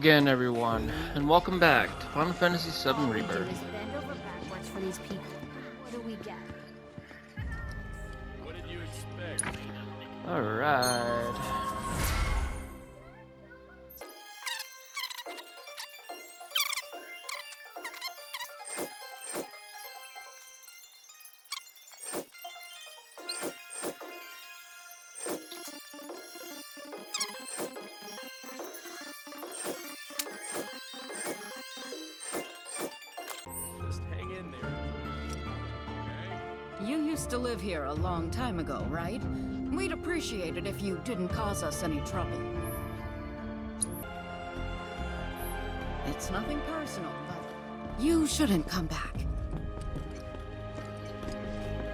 again, everyone, and welcome back to Final Fantasy VII Rebirth. Bend over backwards for these people. What do we get? What did you expect? Alright. Just hang in there. Okay? You used to live here a long time ago, right? We'd appreciate it if you didn't cause us any trouble. It's nothing personal, but you shouldn't come back.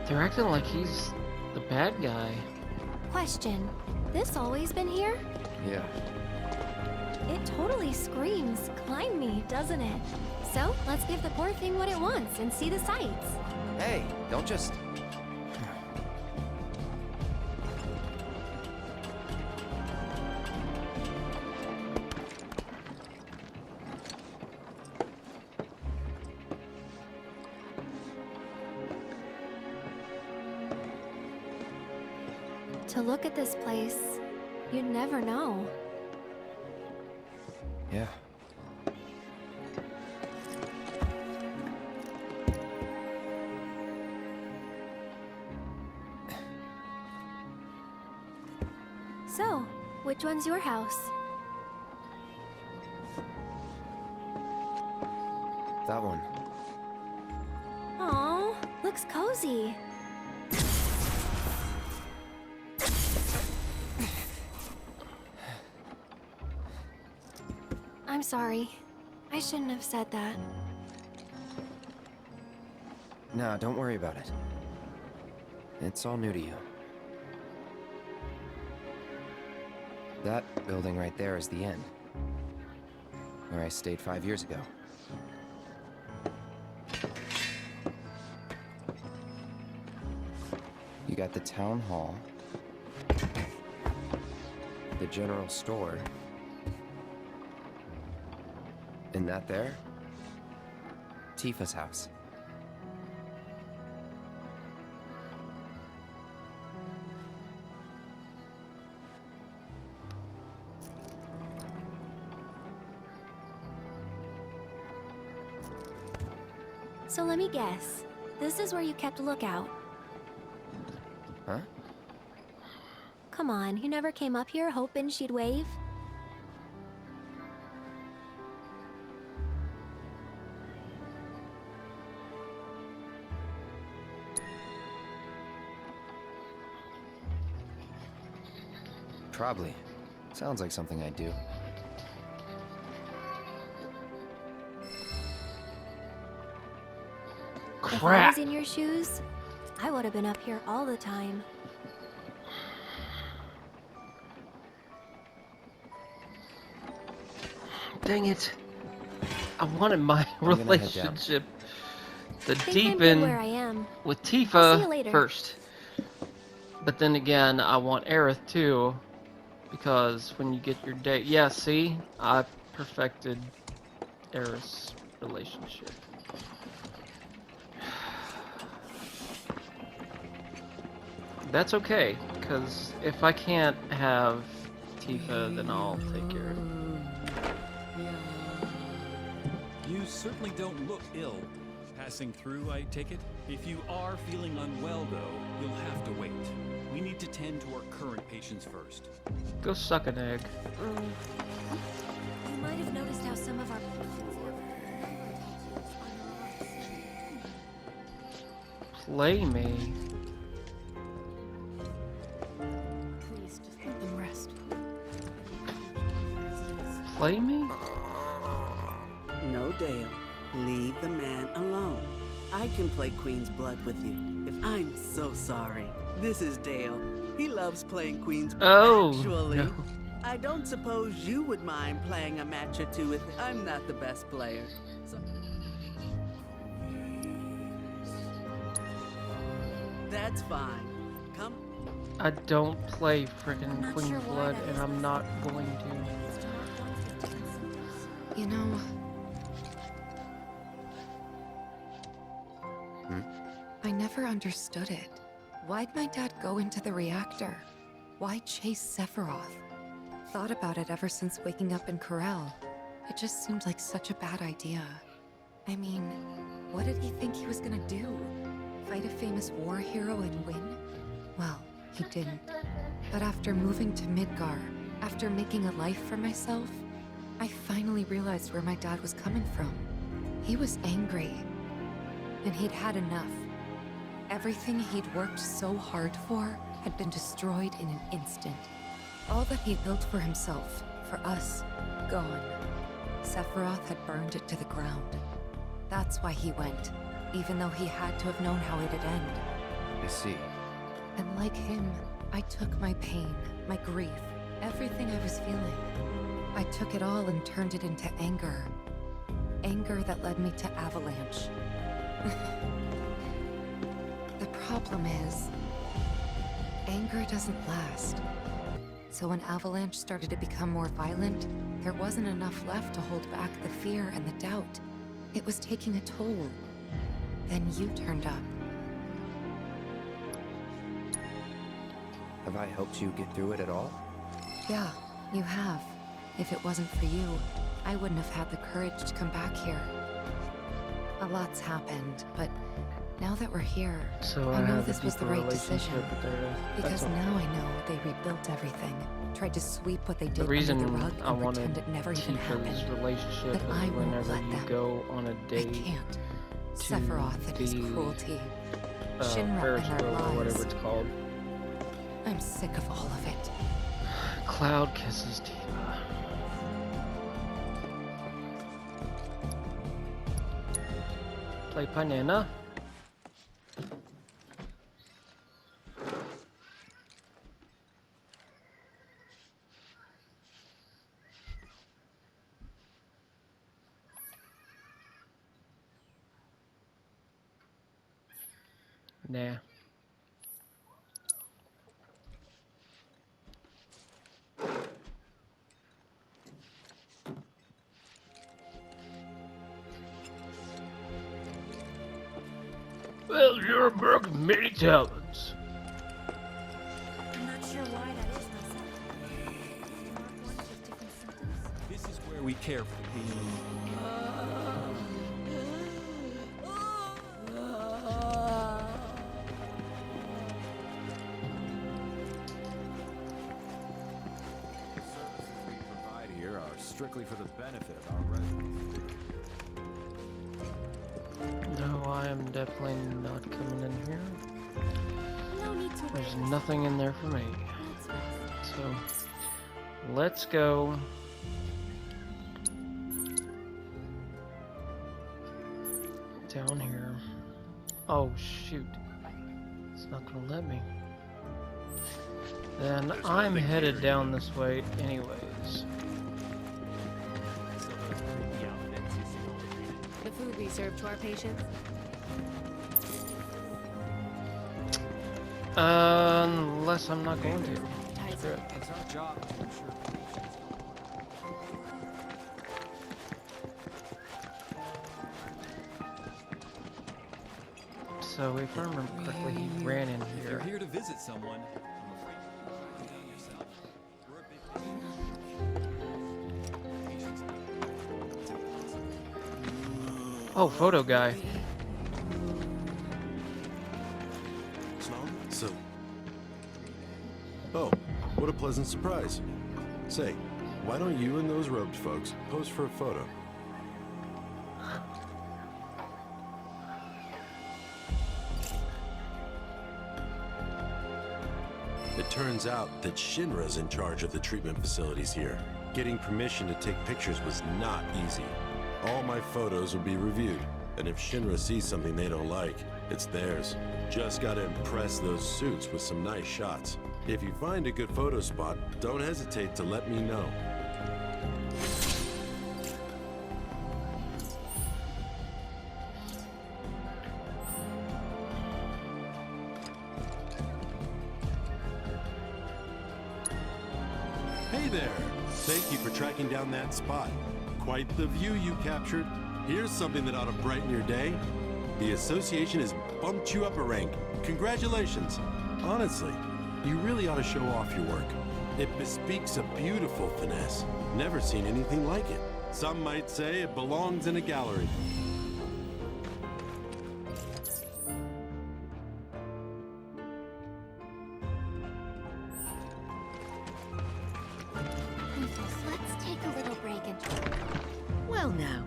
They're acting like he's the bad guy. Question. This always been here? Yeah. It totally screams, climb me, doesn't it? So, let's give the poor thing what it wants and see the sights. Hey, don't just... To look at this place, you'd never know. Yeah. So, which one's your house? That one. Aw, looks cozy. I'm sorry. I shouldn't have said that. No, don't worry about it. It's all new to you. That building right there is the inn. Where I stayed 5 years ago. You got the town hall. The general store. And that there? Tifa's house. So let me guess. This is where you kept a lookout. Huh? Come on, you never came up here hoping she'd wave? Probably. Sounds like something I'd do. If I Crap! was in your shoes, I would have been up here all the time. Dang it. I wanted my gonna head down. relationship to Think I'm good deepen where I am. with I'll see you Tifa later. first. But then again, I want Aerith too. Because when you get your date... Yeah, see? I perfected Aerith's relationship. That's okay, because if I can't have Tifa, then I'll take care of it. You certainly don't look ill. Passing through, I take it? If you are feeling unwell, though, you'll have to wait. We need to tend to our current patients first. Go suck an egg. You might have noticed how some of our Play me. Please, just let them rest. Play me? No, Dale. Leave the man alone. I can play Queen's Blood with you. I'm so sorry. This is Dale. He loves playing Queen's Blood. Oh, Actually, no. I don't suppose you would mind playing a match or two with him. I'm not the best player. So... That's fine. Come. I don't play I'm friggin' not Queen's sure why Blood, that and is. I'm not going to. You know... I never understood it. Why'd my dad go into the reactor? Why chase Sephiroth? Thought about it ever since waking up in Corel. It just seemed like such a bad idea. I mean, what did he think he was gonna do? Fight a famous war hero and win? Well, he didn't. But after moving to Midgar, after making a life for myself, I finally realized where my dad was coming from. He was angry. And he'd had enough. Everything he'd worked so hard for had been destroyed in an instant. All that he built for himself, for us, gone. Sephiroth had burned it to the ground. That's why he went, even though he had to have known how it'd end. I see. And like him, I took my pain, my grief, everything I was feeling. I took it all and turned it into anger. Anger that led me to Avalanche. The problem is, anger doesn't last. So when Avalanche started to become more violent, there wasn't enough left to hold back the fear and the doubt. It was taking a toll. Then you turned up. Have I helped you get through it at all? Yeah, you have. If it wasn't for you, I wouldn't have had the courage to come back here. A lot's happened, but now that we're here, So I know have a this was the deeper right decision. relationship with Aerith. Because That's now I know they rebuilt everything, tried to sweep what they the did reason under the rug I and wanted pretend it never even Tifa's happened. relationship But I is won't whenever let you them. go on a I date, can't. to Sephiroth and his the, cruelty. Shinra Ferris and their wheel or whatever lies. it's called. I'm sick of all of it. Cloud kisses Tifa. Play Panana. Nah. Well, you're broken many talents. I'm not sure why that is myself. Mark one with different symptoms. This is where we care for the patient. Services we provide here are strictly for the benefit of our residents. No, I am definitely not coming in here. No need to There's worry. nothing in there for me. Let's rest. So, let's go. Down here. Oh, shoot. It's not gonna let me. Then I'm headed down this way anyways. The food we serve to our patients? Unless I'm not going to. Ties Good. It's our job to ensure patients. So if I remember correctly, he ran in If you're here. here to visit someone, I'm afraid you can't rely on yourself. We're a big patients. Oh, photo guy. So. Oh, what a pleasant surprise. Say, why don't you and those robed folks pose for a photo? It turns out that Shinra's in charge of the treatment facilities here. Getting permission to take pictures was not easy. All my photos will be reviewed, and if Shinra sees something they don't like, it's theirs. Just gotta impress those suits with some nice shots. If you find a good photo spot, don't hesitate to let me know. Hey there! Thank you for tracking down that spot. Quite the view you captured. Here's something that ought to brighten your day. The association has bumped you up a rank. Congratulations. Honestly, you really ought to show off your work. It bespeaks a beautiful finesse. Never seen anything like it. Some might say it belongs in a gallery. Let's take a little break and... Well now,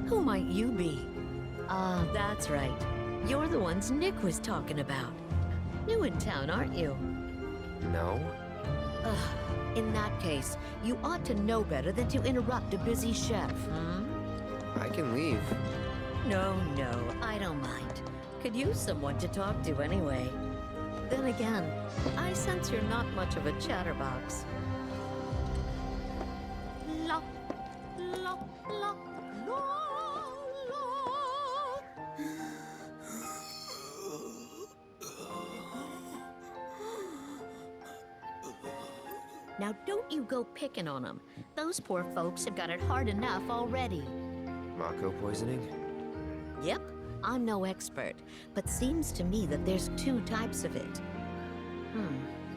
who might you be? Ah, that's right. You're the ones Nick was talking about. New in town, aren't you? No? Ugh, in that case, you ought to know better than to interrupt a busy chef, hmm? I can leave. No, I don't mind. Could use someone to talk to anyway. Then again, I sense you're not much of a chatterbox. La, la, la, la, la. Now don't you go picking on them. Those poor folks have got it hard enough already. Mako poisoning? Yep, I'm no expert, but seems to me that there's two types of it.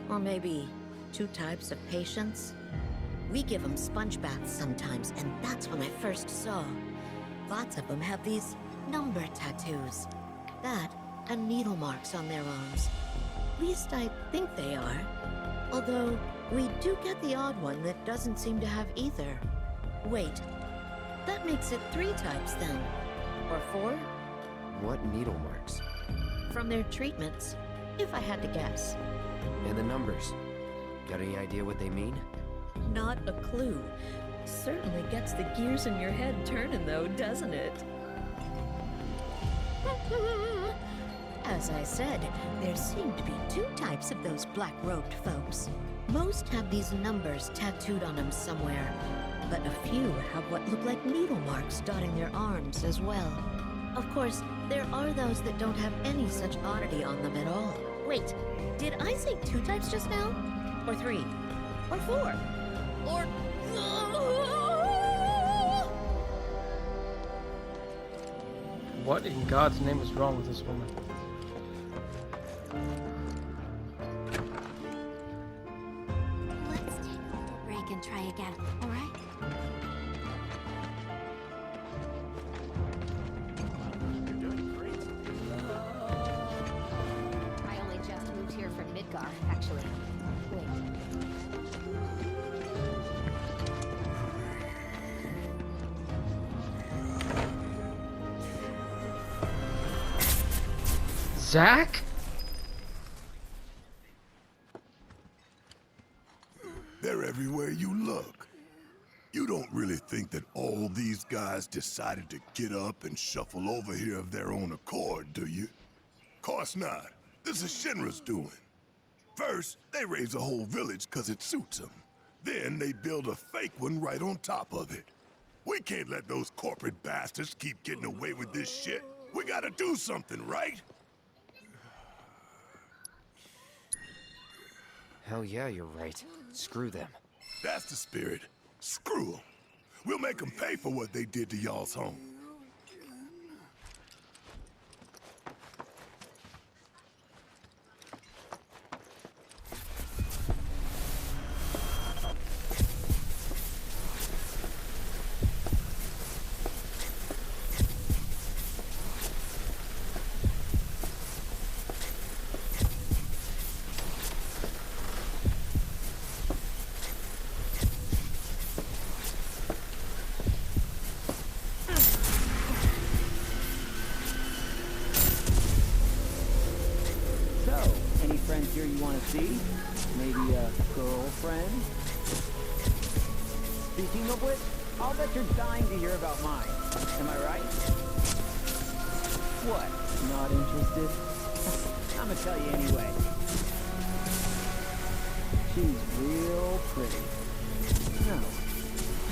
Or maybe two types of patients? We give them sponge baths sometimes, and that's when I first saw. Lots of them have these number tattoos. That, and needle marks on their arms. At least I think they are. Although, we do get the odd one that doesn't seem to have either. Wait, that makes it 3 types then. Or 4? What needle marks? From their treatments, if I had to guess. And the numbers? Got any idea what they mean? Not a clue. Certainly gets the gears in your head turning though, doesn't it? As I said, there seem to be 2 types of those black-robed folks. Most have these numbers tattooed on them somewhere, but a few have what look like needle marks dotting their arms as well. Of course, there are those that don't have any such oddity on them at all. Wait, did I say 2 types just now? Or 3? Or 4? Or... What in God's name is wrong with this woman? Let's take a little break and try again, alright? I only just moved here from Midgar, actually. Wait. Zach? They're everywhere you look. You don't really think that all these guys decided to get up and shuffle over here of their own accord, do you? Course not. This is Shinra's doing. First, they raise a whole village because it suits them. Then they build a fake one right on top of it. We can't let those corporate bastards keep getting away with this shit. We gotta do something, right? Hell yeah, you're right. Screw them. That's the spirit. Screw them. We'll make them pay for what they did to y'all's home. friends here you want to see? Maybe a girlfriend? Speaking of which, I'll bet you're dying to hear about mine. Am I right? What? Not interested? I'm gonna tell you anyway. She's real pretty. No,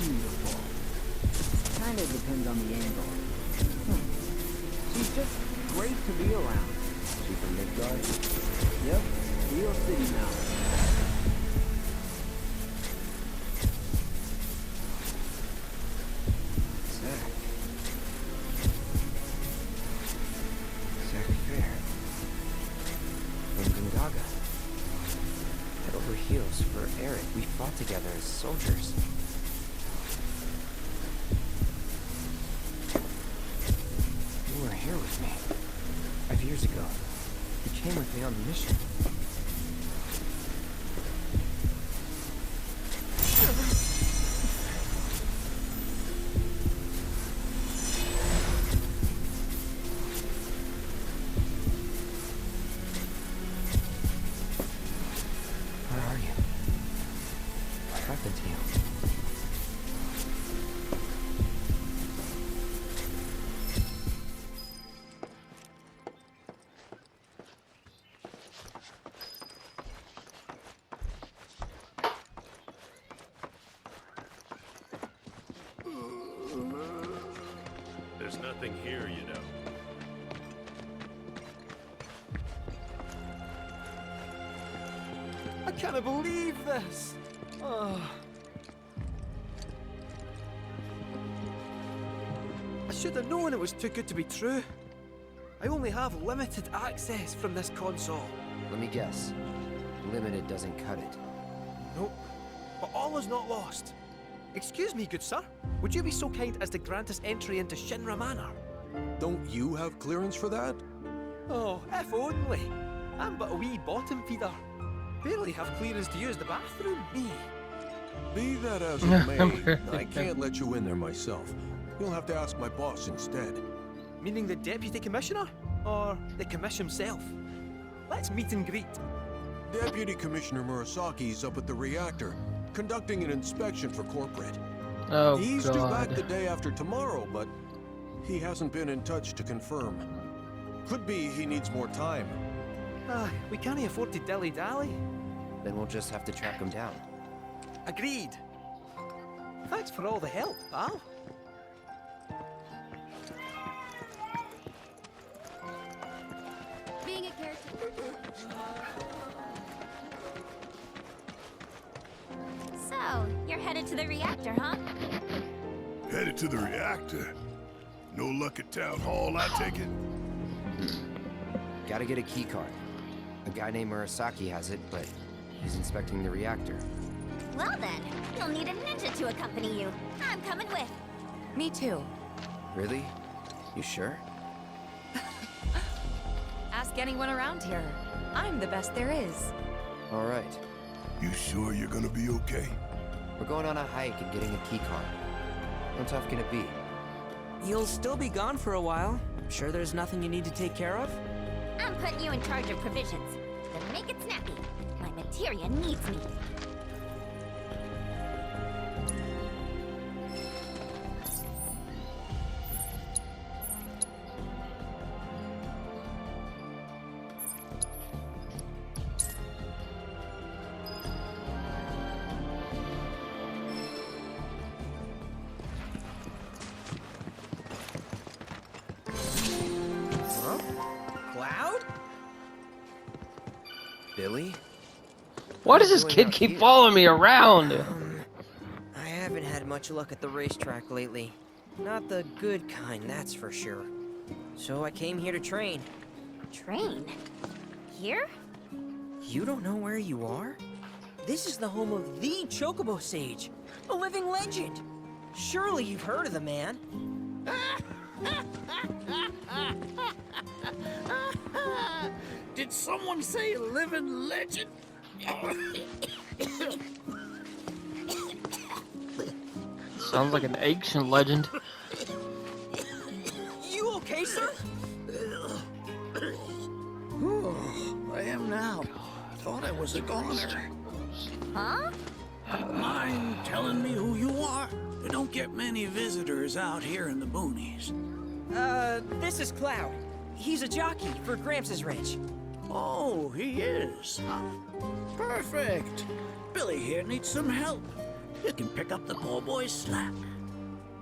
beautiful. Kinda depends on the angle. She's just great to be around. She from Midgard? Yep, real city now. photos for Eric. We fought together as soldiers. You were here with me 5 years ago. You came with me on the mission. Where are you? What happened to you? There's nothing here, you know. I can't believe this! Oh. I should have known it was too good to be true. I only have limited access from this console. Let me guess. Limited doesn't cut it. Nope. But all is not lost. Excuse me, good sir. Would you be so kind as to grant us entry into Shinra Manor? Don't you have clearance for that? Oh, if only. I'm but a wee bottom feeder. Barely have clearance to use the bathroom, me. Be that as it may, I can't let you in there myself. You'll have to ask my boss instead. Meaning the deputy commissioner? Or the commission himself? Let's meet and greet. Deputy Commissioner Murasaki's up at the reactor, conducting an inspection for corporate. Oh, He's due back God. the day after tomorrow, but he hasn't been in touch to confirm. Could be he needs more time. We can't afford to dilly-dally. Then we'll just have to track him down. Agreed. Thanks for all the help, pal. Being a character. So, you're headed to the reactor, huh? Headed to the reactor. No luck at town hall, I take it. Gotta get a key card. A guy named Murasaki has it, but he's inspecting the reactor. Well then, you'll need a ninja to accompany you. I'm coming with. Me too. Really? You sure? Ask anyone around here. I'm the best there is. All right. You sure you're gonna be okay? We're going on a hike and getting a key card. How tough can it be? You'll still be gone for a while. Sure there's nothing you need to take care of? I'm putting you in charge of provisions. Then make it snappy. My materia needs me. Huh? Cloud? Billy? Why does this Doing kid out keep here? following me around? I haven't had much luck at the racetrack lately. Not the good kind, that's for sure. So I came here to train. Train? Here? You don't know where you are? This is the home of the Chocobo Sage, a living legend. Surely you've heard of the man. Did someone say living legend? Sounds like an ancient legend. You okay, sir? I am now. Thought I was a goner. Huh? Mind telling me who you are? We don't get many visitors out here in the boonies. This is Cloud. He's a jockey for Gramps' ranch. Oh, he is. Huh? Perfect. Billy here needs some help. You can pick up the poor boy's slack.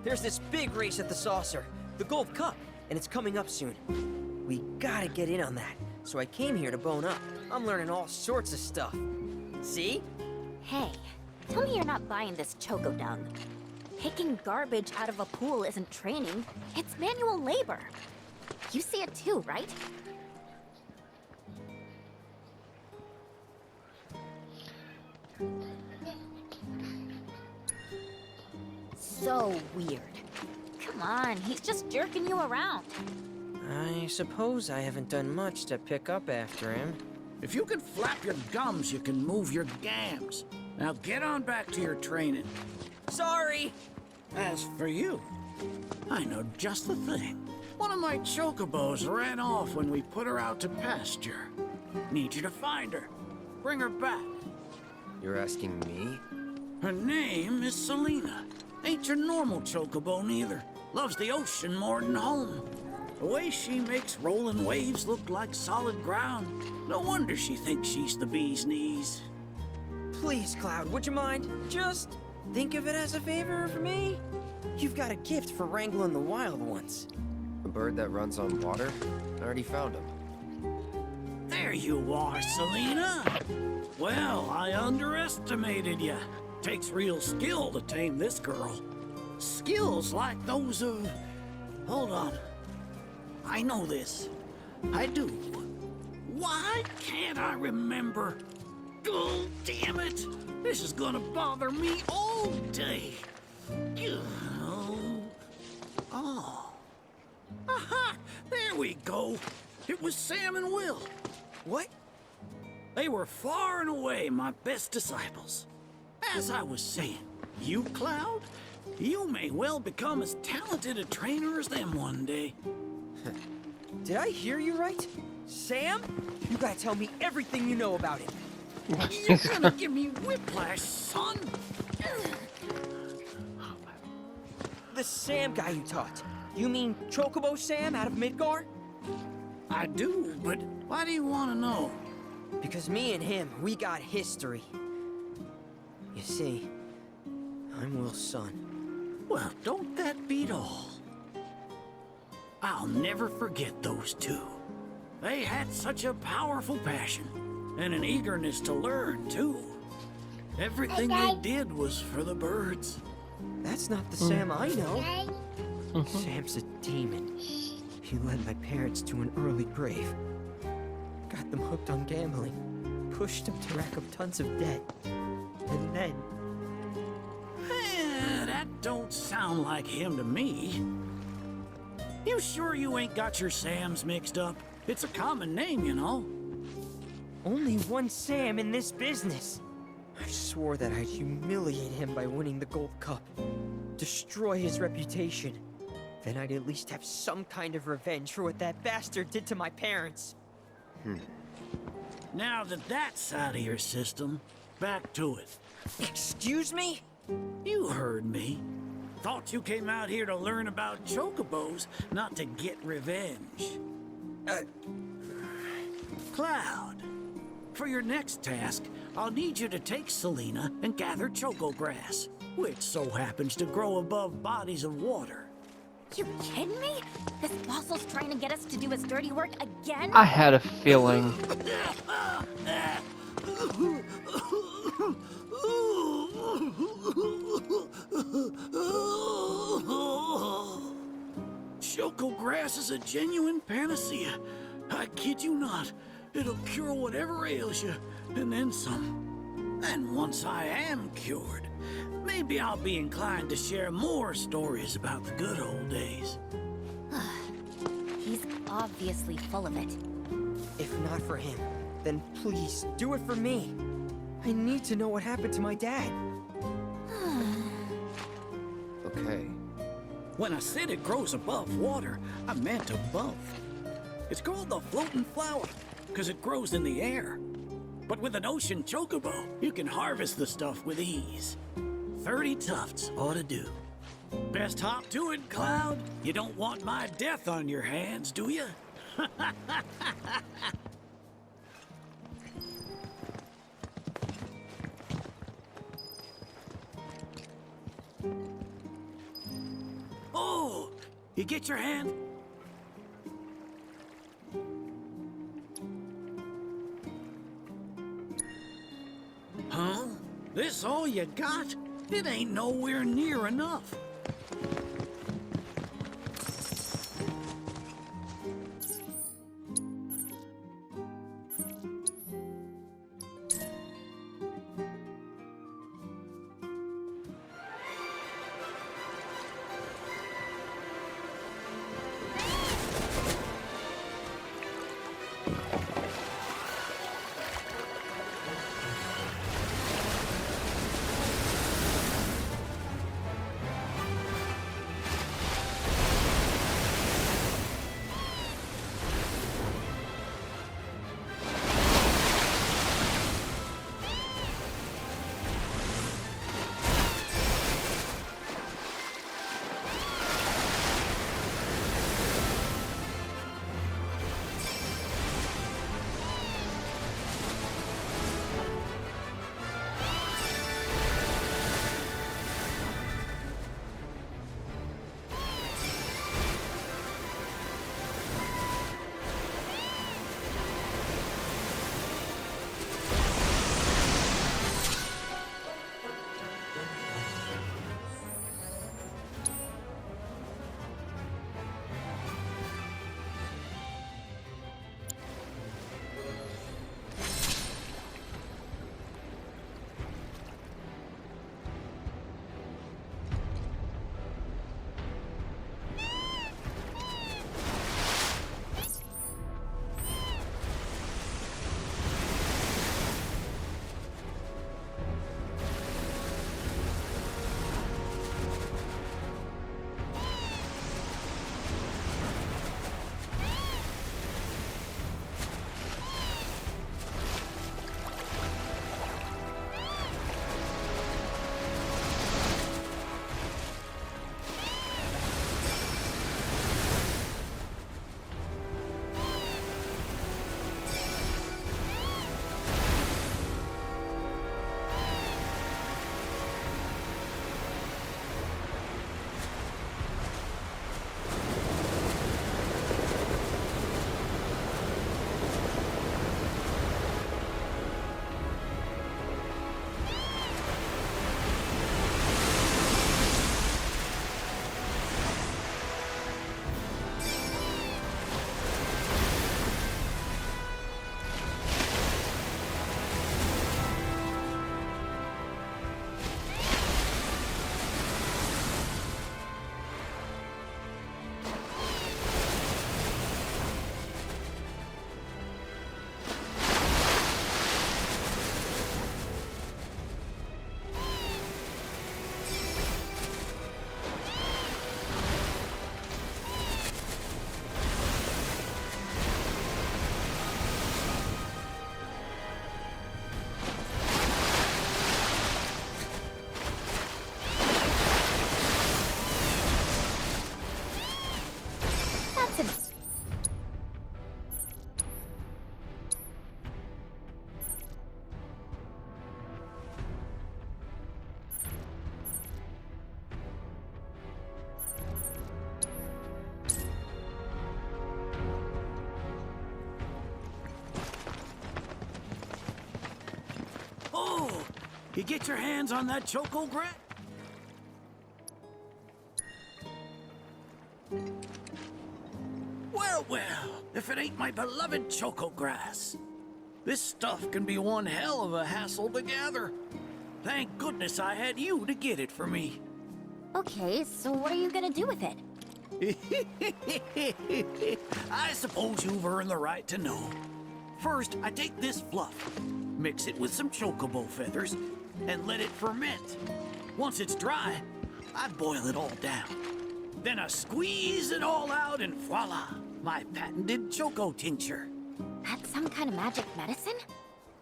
There's this big race at the Saucer, the Gold Cup, and it's coming up soon. We gotta get in on that, so I came here to bone up. I'm learning all sorts of stuff. See? Hey, tell me you're not buying this choco dung. Picking garbage out of a pool isn't training, it's manual labor. You see it too, right? So weird. Come on, he's just jerking you around. I suppose I haven't done much to pick up after him. If you can flap your gums, you can move your gams. Now get on back to your training. Sorry! As for you, I know just the thing. One of my chocobos ran off when we put her out to pasture. Need you to find her. Bring her back. You're asking me? Her name is Selena. Ain't your normal chocobo neither. Loves the ocean more than home. The way she makes rolling waves look like solid ground. No wonder she thinks she's the bee's knees. Please, Cloud, would you mind? Just think of it as a favor for me. You've got a gift for wrangling the wild ones. A bird that runs on water? I already found him. There you are, Selena. Well, I underestimated you. Takes real skill to tame this girl. Skills like those of... Hold on. I know this. I do. Why can't I remember? Oh, damn it! This is gonna bother me all day. Oh. Aha! There we go. It was Sam and Will. What? They were far and away my best disciples. As I was saying, you, Cloud, you may well become as talented a trainer as them one day. Did I hear you right? Sam? You gotta tell me everything you know about him. You're gonna give me whiplash, son. The Sam guy you taught. You mean Chocobo Sam out of Midgar? I do, but why do you want to know? Because me and him, we got history. You see, I'm Will's son. Well, don't that beat all? I'll never forget those two. They had such a powerful passion, and an eagerness to learn, too. Everything they did was for the birds. That's not the Sam I know. Sam's a demon. He led my parents to an early grave. Got them hooked on gambling. Pushed them to rack up tons of debt. And then... That don't sound like him to me. You sure you ain't got your Sams mixed up? It's a common name, you know. Only one Sam in this business. I swore that I'd humiliate him by winning the Gold Cup. Destroy his reputation. Then I'd at least have some kind of revenge for what that bastard did to my parents. Now that that's out of your system, back to it. Excuse me? You heard me. Thought you came out here to learn about chocobos, not to get revenge. Cloud, for your next task, I'll need you to take Selena and gather choco grass, which so happens to grow above bodies of water. You kidding me? This fossil's trying to get us to do his dirty work again? I had a feeling. Choco grass is a genuine panacea. I kid you not. It'll cure whatever ails you, and then some. And once I am cured, maybe I'll be inclined to share more stories about the good old days. He's obviously full of it. If not for him, then please do it for me. I need to know what happened to my dad. Okay. When I said it grows above water, I meant above. It's called the floating flower, because it grows in the air. But with an ocean chocobo, you can harvest the stuff with ease. 30 tufts ought to do. Best hop to it, Cloud. You don't want my death on your hands, do you? Oh, you get your hand? Huh? This all you got? It ain't nowhere near enough. You get your hands on that choco grat? Well, well, if it ain't my beloved choco grass. This stuff can be one hell of a hassle to gather. Thank goodness I had you to get it for me. Okay, so what are you gonna do with it? I suppose you've earned the right to know. First, I take this fluff, mix it with some chocobo feathers, and let it ferment. Once it's dry, I boil it all down. Then I squeeze it all out and voila, my patented choco tincture. That's some kind of magic medicine?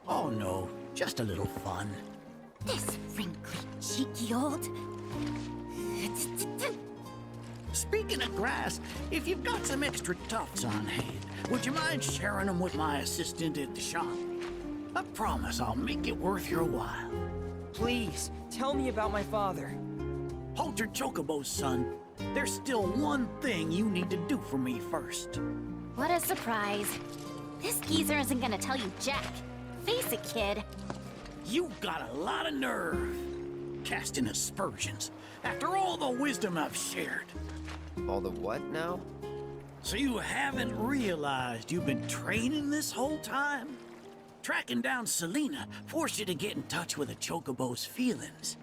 Oh no, just a little fun. This wrinkly, cheeky old... Speaking of grass, if you've got some extra tufts on hand, would you mind sharing them with my assistant at the shop? I promise I'll make it worth your while. Please, tell me about my father. Hold your chocobos, son. There's still one thing you need to do for me first. What a surprise. This geezer isn't gonna tell you jack. Face it, kid. You've got a lot of nerve. Casting aspersions after all the wisdom I've shared. All the what now? So you haven't realized you've been training this whole time? Tracking down Selena forced you to get in touch with a chocobo's feelings.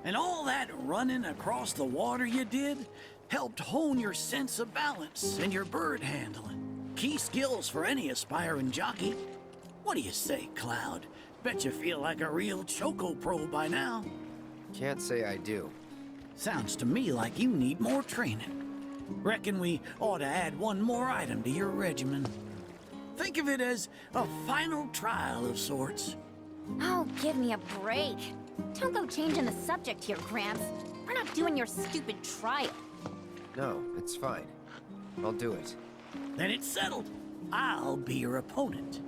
And all that running across the water you did helped hone your sense of balance and your bird handling. key skills for any aspiring jockey. What do you say, Cloud? Bet you feel like a real Choco Pro by now. Can't say I do. Sounds to me like you need more training. Reckon we ought to add one more item to your regimen. Think of it as a final trial of sorts. Oh, give me a break. Don't go changing the subject here, Gramps. We're not doing your stupid trial. No, it's fine. I'll do it. Then it's settled. I'll be your opponent.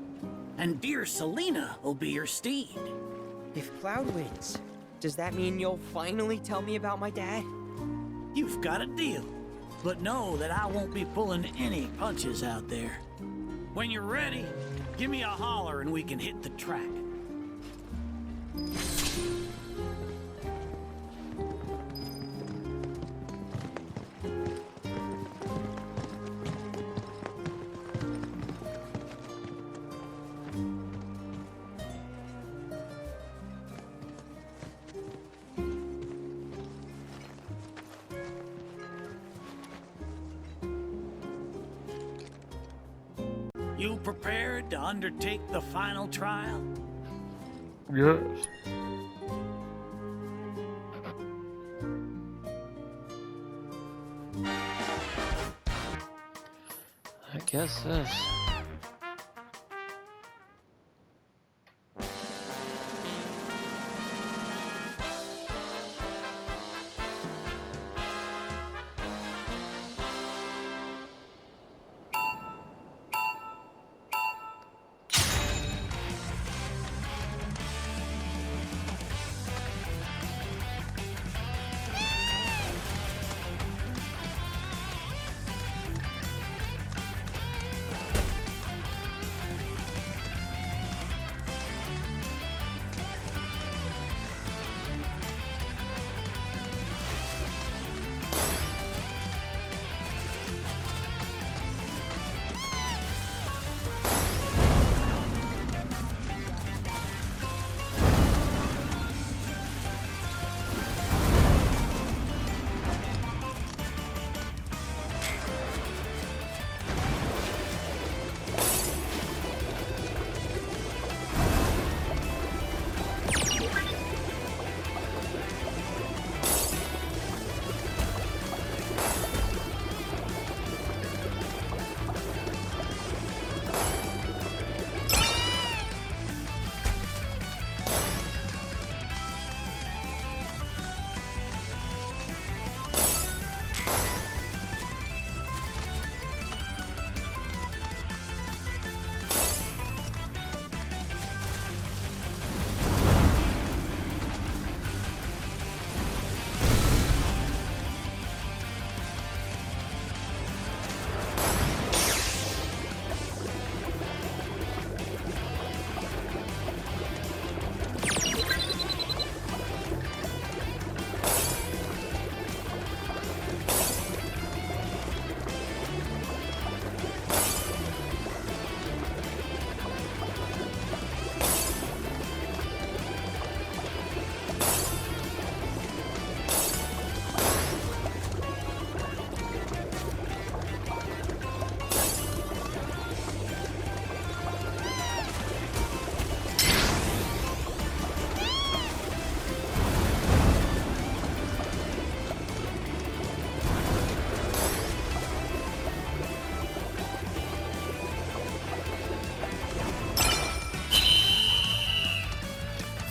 And dear Selena will be your steed. If Cloud wins, does that mean you'll finally tell me about my dad? You've got a deal. But know that I won't be pulling any punches out there. When you're ready, give me a holler and we can hit the track. You prepared to undertake the final trial? Yes. I guess this.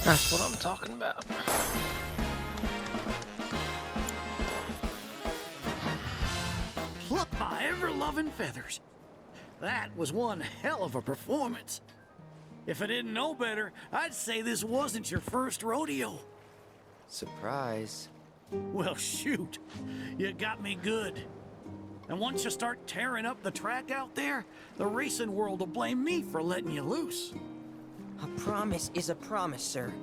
That's what I'm talking about. Pluck my ever-loving feathers. That was one hell of a performance. If I didn't know better, I'd say this wasn't your first rodeo. Surprise. Well, shoot. You got me good. And once you start tearing up the track out there, the racing world will blame me for letting you loose. A promise is a promise, sir.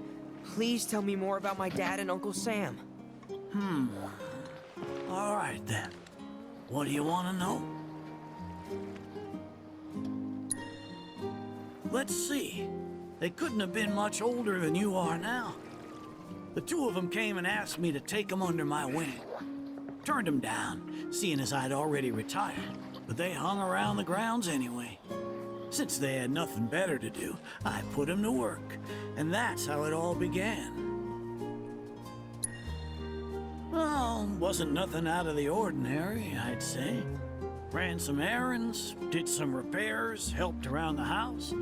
Please tell me more about my dad and Uncle Sam. All right, then. What do you want to know? Let's see. They couldn't have been much older than you are now. The two of them came and asked me to take them under my wing. Turned them down, seeing as I'd already retired. but they hung around the grounds anyway. Since they had nothing better to do, I put them to work, and that's how it all began. Well, wasn't nothing out of the ordinary, I'd say. Ran some errands, did some repairs, helped around the house.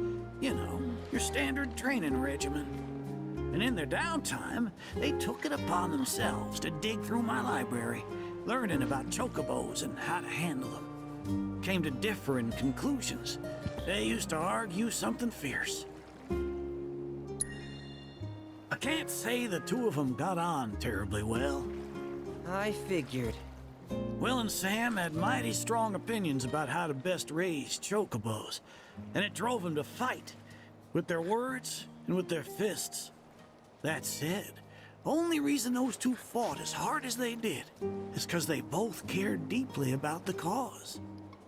You know, your standard training regimen. And in their downtime, they took it upon themselves to dig through my library, learning about chocobos and how to handle them. Came to differing conclusions. They used to argue something fierce. I can't say the two of them got on terribly well. I figured. Will and Sam had mighty strong opinions about how to best raise chocobos, and it drove them to fight, with their words and with their fists. That said, only reason those two fought as hard as they did is because they both cared deeply about the cause.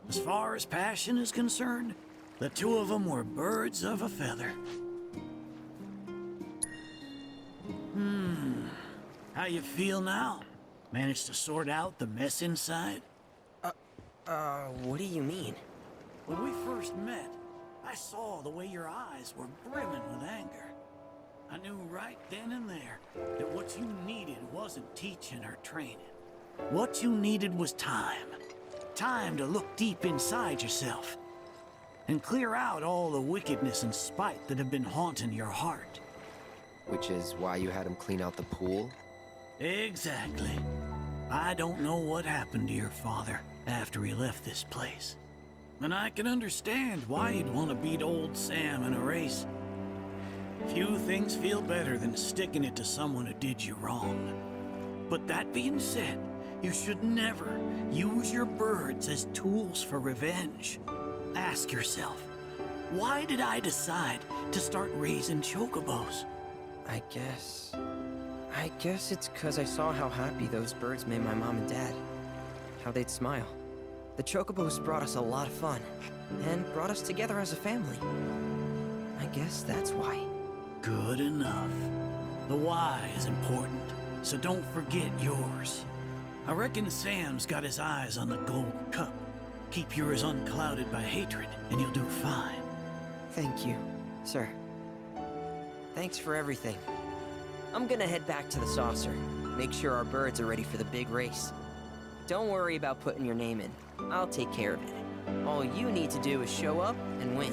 As far as passion is concerned, the two of them were birds of a feather. How you feel now? Managed to sort out the mess inside? What do you mean? When we first met, I saw the way your eyes were brimming with anger. I knew right then and there that what you needed wasn't teaching or training. What you needed was time. Time to look deep inside yourself and clear out all the wickedness and spite that have been haunting your heart. Which is why you had him clean out the pool? Exactly. I don't know what happened to your father after he left this place. And I can understand why you'd want to beat old Sam in a race. Few things feel better than sticking it to someone who did you wrong. But that being said, you should never use your birds as tools for revenge. Ask yourself, why did I decide to start raising chocobos? I guess it's 'cause I saw how happy those birds made my mom and dad. How they'd smile. The chocobos brought us a lot of fun, and brought us together as a family. I guess that's why. Good enough. The why is important, so don't forget yours. I reckon Sam's got his eyes on the gold cup. Keep yours unclouded by hatred, and you'll do fine. Thank you, sir. Thanks for everything. I'm gonna head back to the saucer. Make sure our birds are ready for the big race. Don't worry about putting your name in. I'll take care of it. All you need to do is show up and win.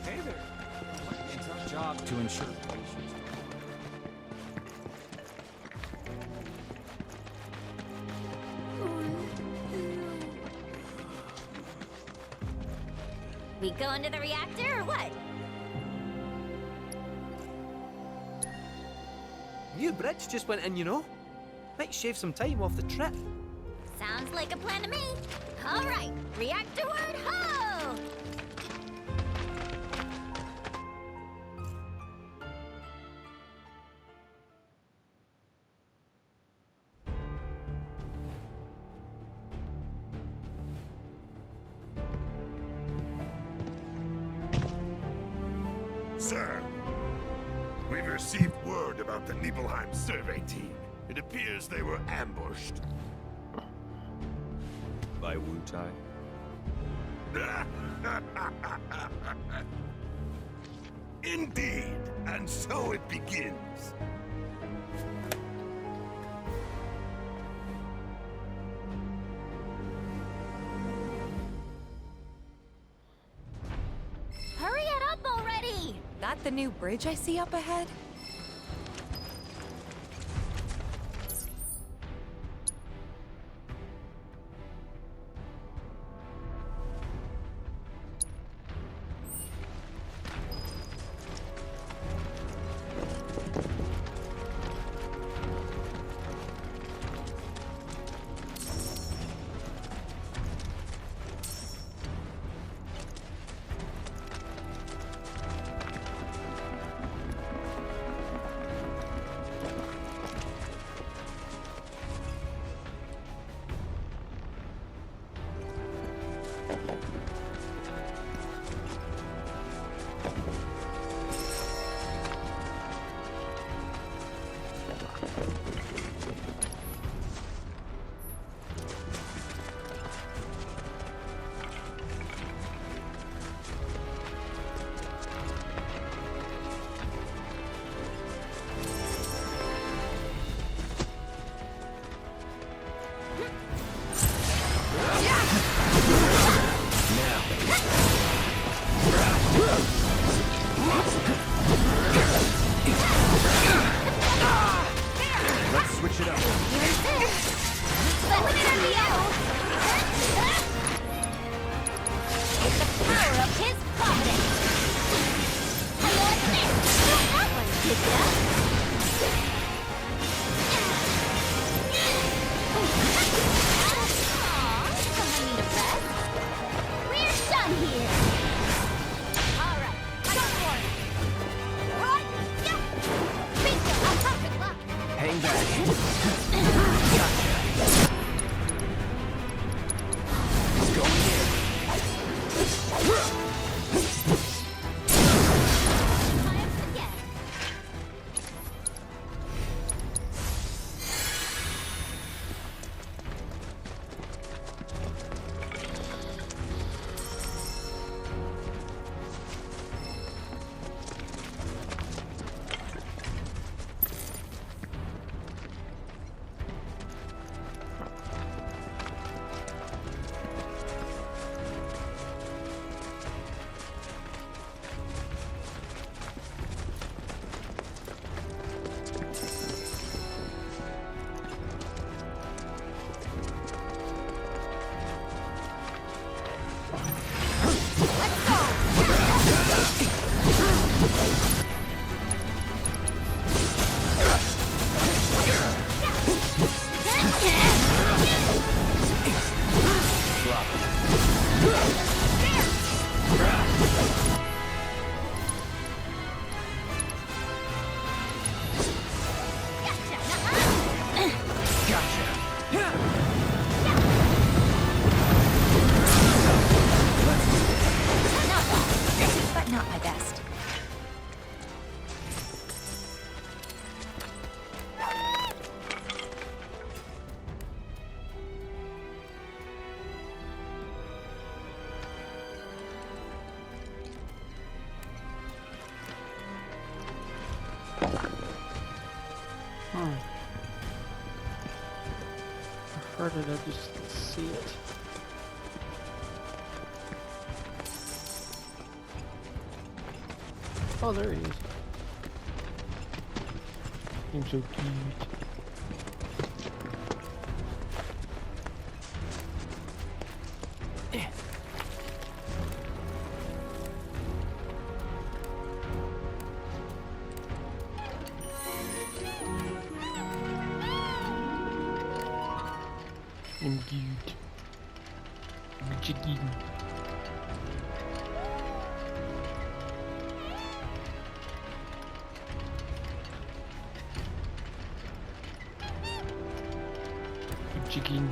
Hey there. It's our job to ensure patients. We going to the reactor or what? New bridge just went in, you know. Might shave some time off the trip. Sounds like a plan to me. All right, reactorward ho! Sir, we've received word about the Nibelheim survey team. It appears they were ambushed. By Wu Tai? Indeed, and so it begins. that the new bridge I see up ahead? Let's switch it up. It's the power of his providence. That one did ya? Aw, someone need a rest? We're done here. All right, don't worry. Right, yeah. Bingo, a perfect luck. Hang back. Going in. Triumphs again. But not my best. Or did I just see it? Oh, there he is. He's so cute. Indeed. Chicken. Chicken.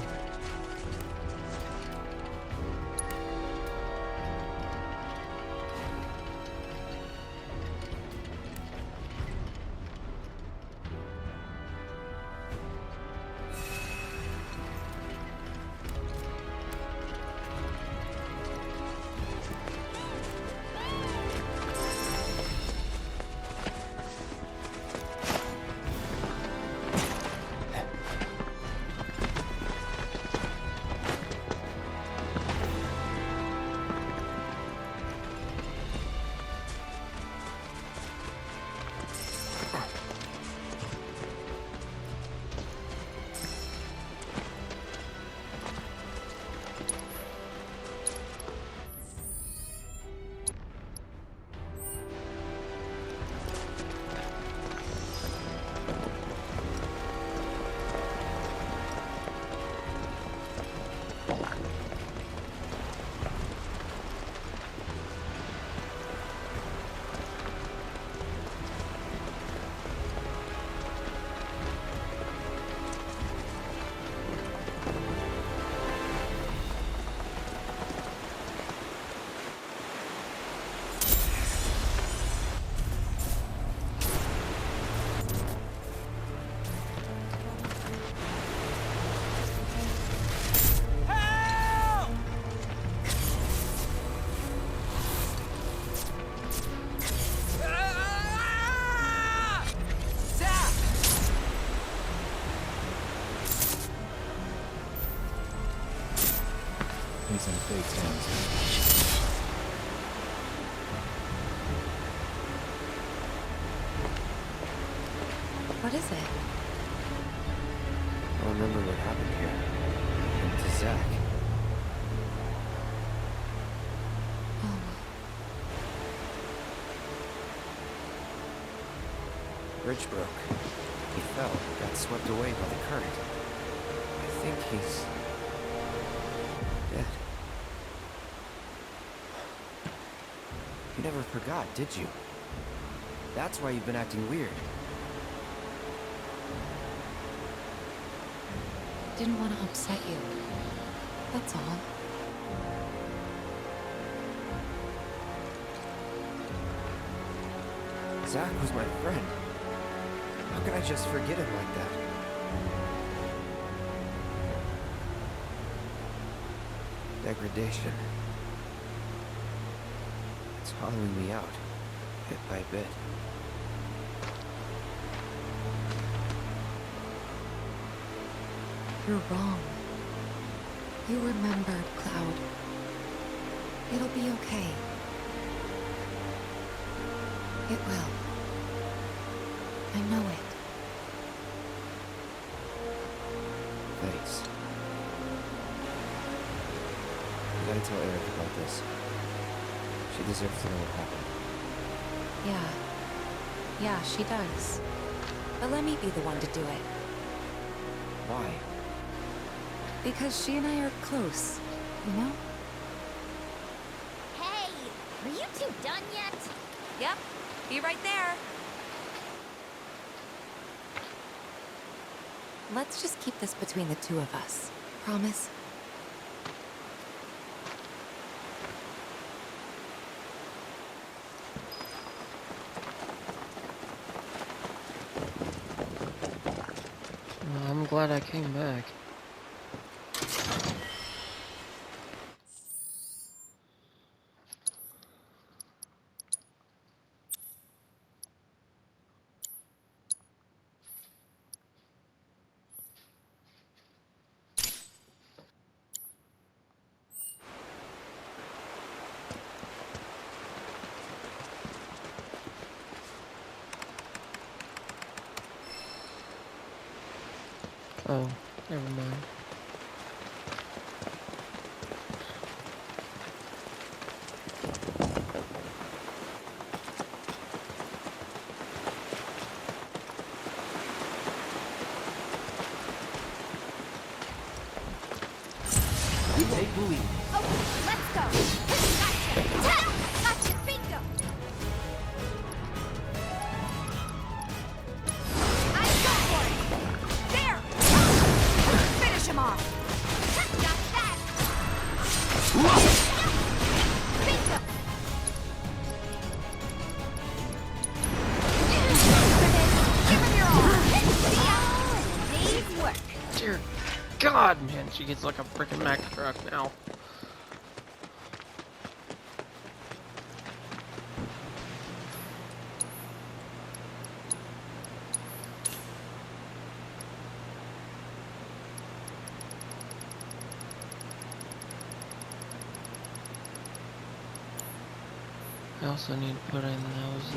fate's hands. What is it? I remember what happened here. And to Zach. Oh. Bridge broke. He fell, got swept away by the current. I think he's dead. You never forgot, did you? That's why you've been acting weird. Didn't want to upset you. That's all. Zach was my friend. How could I just forget him like that? Degradation. It's hollowing me out, bit by bit. You're wrong. You remembered, Cloud. It'll be okay. It will. I know it. Thanks. You gotta tell Eric about this. She deserves to know what happened. Yeah, she does. But let me be the one to do it. Why? Because she and I are close, you know? Hey, are you two done yet? Yep, be right there. Let's just keep this between the two of us. Promise? I'm glad I came back. Oh, never mind. Take the lead. Okay, let's go. Gotcha. Gotcha. Bingo. I go for it. There. Finish him off. Got that. Bingo. Give him your all. See ya. Day's work. Dear God, man, she gets like a freaking Mack truck now. I also need to put in those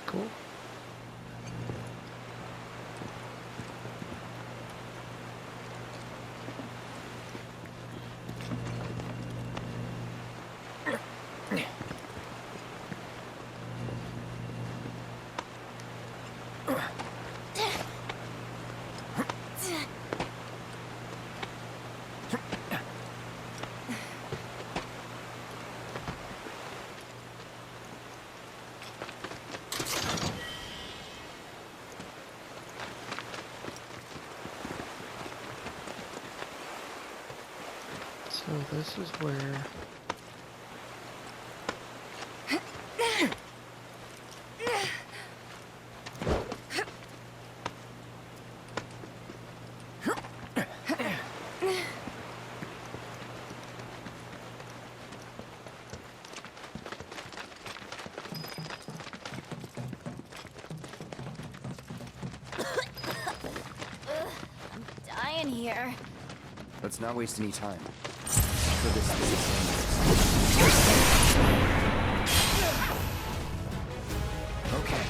cool. So this is where trying here. Let's not waste any time. For this okay.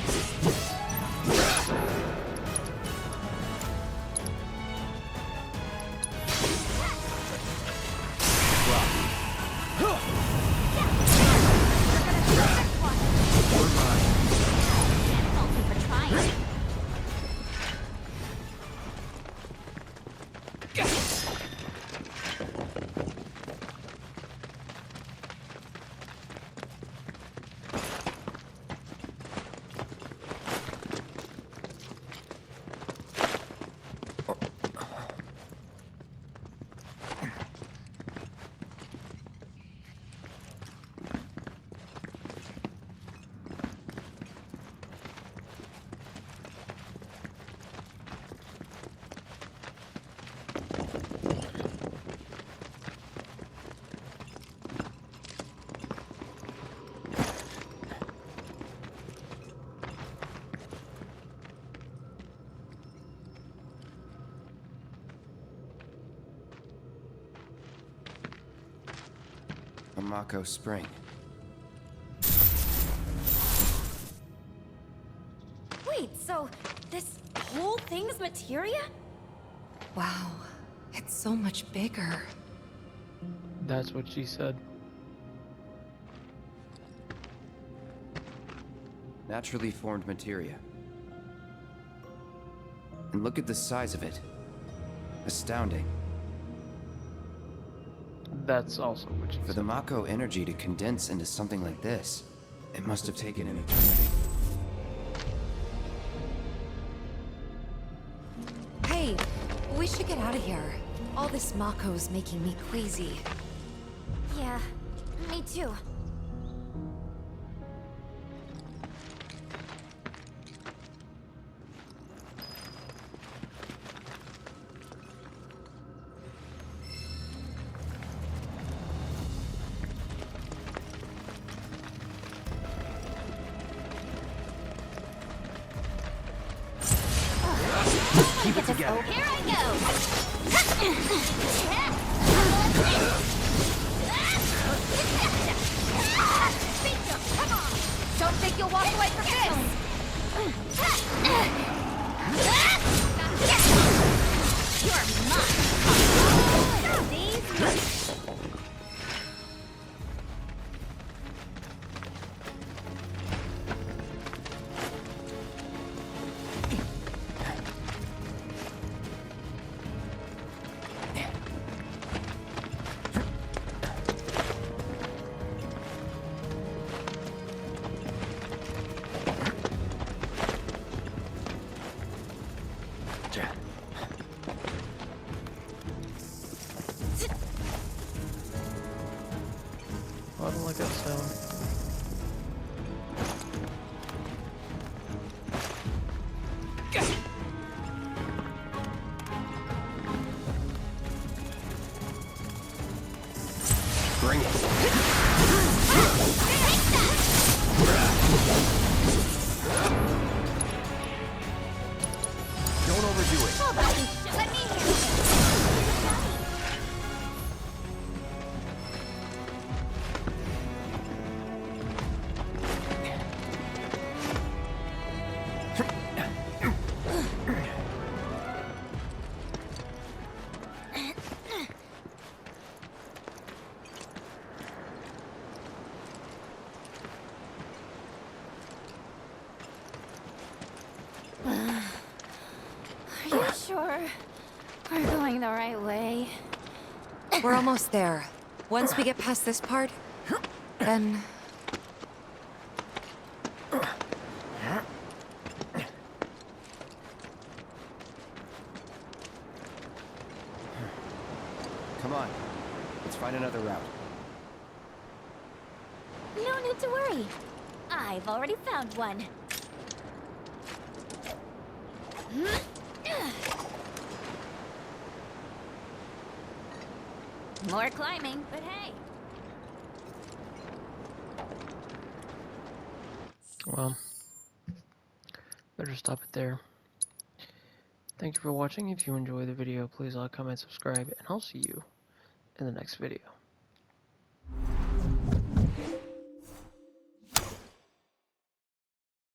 Mako Spring. Wait, so this whole thing's materia? Wow, it's so much bigger. That's what she said. Naturally formed materia. And look at the size of it. Astounding. That's also what she For said. the Mako energy to condense into something like this, it must have taken an eternity. Hey, we should get out of here. All this Mako's making me queasy. Yeah, me too. Keep it together. Here I go. Come on. Don't think you'll walk away from this. You're mine. These. I don't like that sound. Bring it. Don't overdo it. Oh, buddy, let me hear it. Are you sure we're going the right way? We're almost there. Once we get past this part, then... Come on. Let's find another route. No need to worry. I've already found one. More climbing, but hey. Well, better stop it there. Thank you for watching. If you enjoyed the video, please like, comment, subscribe, and I'll see you in the next video.